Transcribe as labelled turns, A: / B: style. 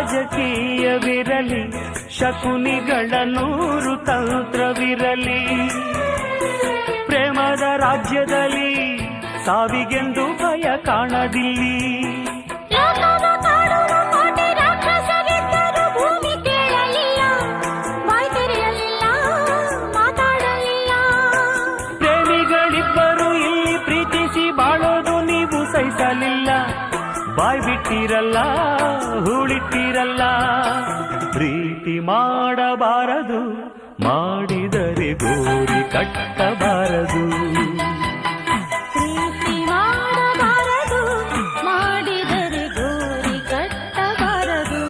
A: ರಾಜಕೀಯವಿರಲಿ, ಶಕುನಿಗಳ 100 ತಂತ್ರವಿರಲಿ, ಪ್ರೇಮದ ರಾಜ್ಯದಲ್ಲಿ ಸಾವಿಗೆಂದು ಭಯ ಕಾಣದಿಲ್ಲಿ. ಪ್ರೇಮಿಗಳಿಬ್ಬರು ಇಲ್ಲಿ ಪ್ರೀತಿಸಿ ಬಾಳೋದು ನೀವು ಸಹಿಸಲಿಲ್ಲ, ಬಾಯ್ ಬಿಟ್ಟಿರಲ್ಲ, ಹೂಳಿಟ್ಟಿರಲ್ಲ. ಪ್ರೀತಿ ಮಾಡಬಾರದು, ಮಾಡಿದರೆ ಗೋರಿ ಕಟ್ಟಬಾರದು.